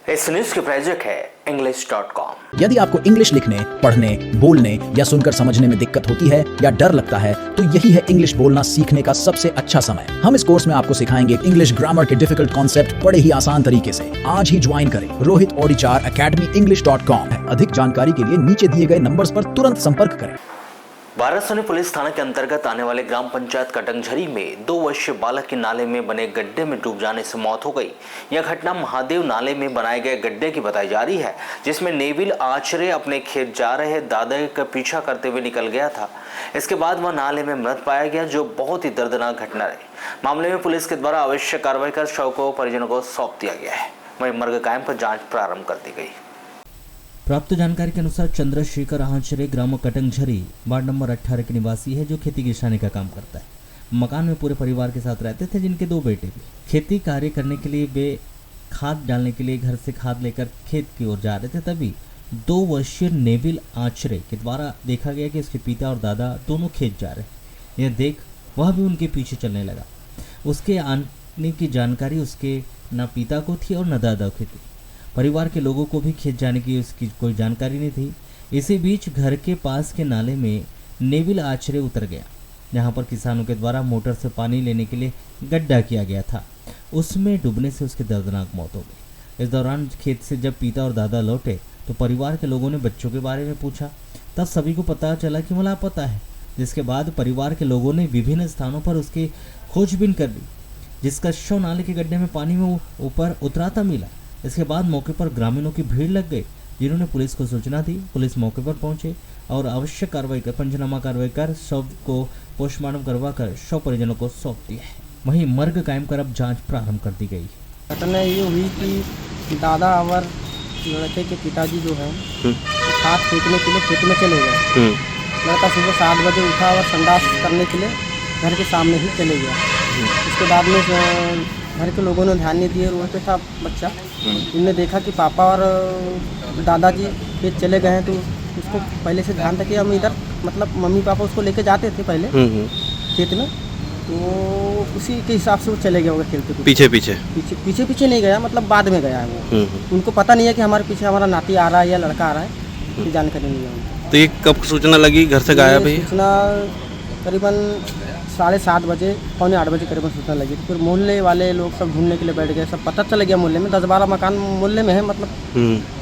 इस न्यूज के प्रायोजक है English.com। यदि आपको इंग्लिश लिखने, पढ़ने, बोलने या सुनकर समझने में दिक्कत होती है या डर लगता है तो यही है इंग्लिश बोलना सीखने का सबसे अच्छा समय। हम इस कोर्स में आपको सिखाएंगे इंग्लिश ग्रामर के डिफिकल्ट कॉन्सेप्ट बड़े ही आसान तरीके से। आज ही ज्वाइन करें रोहित ऑडिचार अकेडमी English.com। अधिक जानकारी के लिए नीचे दिए गए नंबर्स पर तुरंत संपर्क करें। वाराणसी पुलिस थाना के अंतर्गत आने वाले ग्राम पंचायत कटंगझरी में 2 वर्षीय बालक की नाले में बने गड्ढे में डूब जाने से मौत हो गई। यह घटना महादेव नाले में बनाए गए गड्ढे की बताई जा रही है, जिसमें नेविल आचरे अपने खेत जा रहे दादा का पीछा करते हुए निकल गया था। इसके बाद वह नाले में मृत पाया गया, जो बहुत ही दर्दनाक घटना रही। मामले में पुलिस के द्वारा आवश्यक कार्रवाई कर शव को परिजनों को सौंप दिया गया है। वहीं मर्ग कायम पर जाँच प्रारंभ कर दी गई। प्राप्त जानकारी के अनुसार चंद्रशेखर आचरे ग्राम कटंगझरी वार्ड नंबर 18 के निवासी है, जो खेती किसानी का काम करता है। मकान में पूरे परिवार के साथ रहते थे, जिनके 2 बेटे भी। खेती कार्य करने के लिए वे खाद डालने के लिए घर से खाद लेकर खेत की ओर जा रहे थे, तभी 2 वर्षीय नेविल आचरे के द्वारा देखा गया कि उसके पिता और दादा दोनों खेत जा रहे। यह देख वह भी उनके पीछे चलने लगा। उसके आने की जानकारी उसके न पिता को थी और न दादा को थी। परिवार के लोगों को भी खेत जाने की उसकी कोई जानकारी नहीं थी। इसी बीच घर के पास के नाले में नेविल आचरे उतर गया, जहां पर किसानों के द्वारा मोटर से पानी लेने के लिए गड्ढा किया गया था। उसमें डूबने से उसकी दर्दनाक मौत हो गई। इस दौरान खेत से जब पिता और दादा लौटे तो परिवार के लोगों ने बच्चों के बारे में पूछा। तब सभी को पता चला कि वो लापता है, जिसके बाद परिवार के लोगों ने विभिन्न स्थानों पर उसकी खोजबीन कर ली, जिसका शव नाले के गड्ढे में पानी में ऊपर उतराता मिला। इसके बाद मौके पर ग्रामीणों की भीड़ लग गई, जिन्होंने पुलिस को सूचना दी। पुलिस मौके पर पहुंचे और आवश्यक कार्रवाई कर पंचनामा कार्रवाई कर शव को पोस्टमार्टम करवाकर शव परिजनों को सौंप दिया है। वहीं मर्ग कायम कर अब जांच प्रारंभ कर दी गई। घटना ये हुई कि दादा और लड़के के पिताजी जो है खाद फेंकने के लिए खेत में चले गए। लड़का सुबह 7 बजे उठा और संडास करने के लिए घर के सामने ही चले गया। उसके बाद में घर के लोगों ने ध्यान नहीं दिए, रोड पे था बच्चा। उनने देखा कि पापा और दादाजी खेत चले गए हैं, तो उसको पहले से ध्यान था कि हम इधर मतलब मम्मी पापा उसको लेके जाते थे पहले खेत में, तो उसी के हिसाब से वो चले गए होगा खेलते कुछ। पीछे नहीं गया, मतलब बाद में गया है वो। उनको पता नहीं है कि हमारे पीछे हमारा नाती आ रहा है या लड़का आ रहा है, ये जानकारी नहीं है उनको। तो ये कब सूचना लगी घर से गायब है? सूचना करीबन 7:30 बजे, पौने 8 बजे करीबन सूचना लगी। फिर मोहल्ले वाले लोग सब ढूंढने के लिए बैठ गए। सब पता चल गया मोहल्ले में 10-12 मकान मोहल्ले में है, मतलब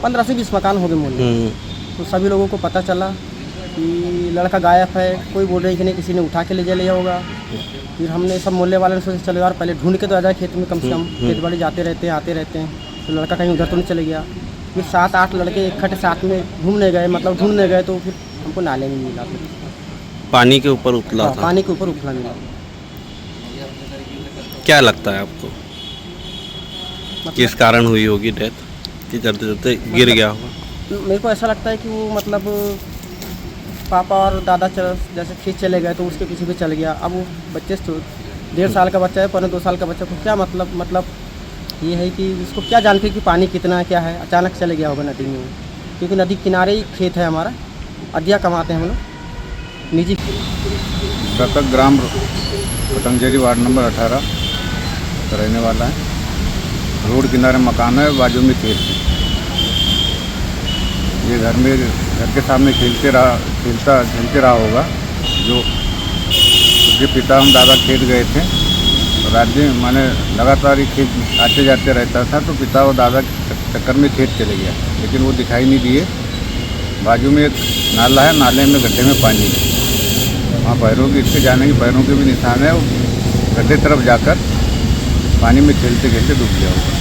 15 से 20 मकान हो गए मोहल्ले में। तो सभी लोगों को पता चला कि लड़का गायब है। कोई बोल रही कि नहीं, किसी ने उठा के ले जा लिया होगा। फिर हमने सब मोहल्ले वाले ने सोचा चलो यार पहले ढूंढ के तो आ जाए खेत में, कम से कम खेत बाड़ी जाते रहते हैं आते रहते हैं, तो लड़का कहीं उधर तो नहीं चले गया। फिर 7-8 लड़के इकट्ठे साथ में ढूंढने गए, तो फिर हमको नाले में मिला। पानी के ऊपर उतला था। पानी के ऊपर उतला मिला। क्या लगता है आपको किस कारण हुई होगी डेथ? कि चलते चलते गिर गया होगा? मेरे को ऐसा लगता है कि वो मतलब पापा और दादा जैसे खेत चले गए तो उसके पीछे भी चल गया। अब वो बच्चे 1.5 साल का बच्चा है, 2 साल का बच्चा को क्या मतलब ये है कि उसको क्या जानकारी कि पानी कितना है क्या है, अचानक चले गया होगा नदी में। क्योंकि नदी किनारे ही खेत है हमारा, अधिया कमाते हैं हम लोग निजी। मृतक ग्राम कटंगझरी वार्ड नंबर 18 का रहने वाला है। रोड किनारे मकान है, बाजू में खेत है। ये घर के सामने खेलते रहा होगा। जो उसके पिता हम दादा खेत गए थे, राज्य माने लगातार ही खेत आते जाते रहता था, तो पिता और दादा के चक्कर में खेत चले गया, लेकिन वो दिखाई नहीं दिए। बाजू में एक नाला है, नाले में गड्ढे में पानी है, वहाँ पैरों के इसके जाने के पैरों के भी निशान है। वो गड्ढे तरफ जाकर पानी में खेलते खेलते डूब गया होगा।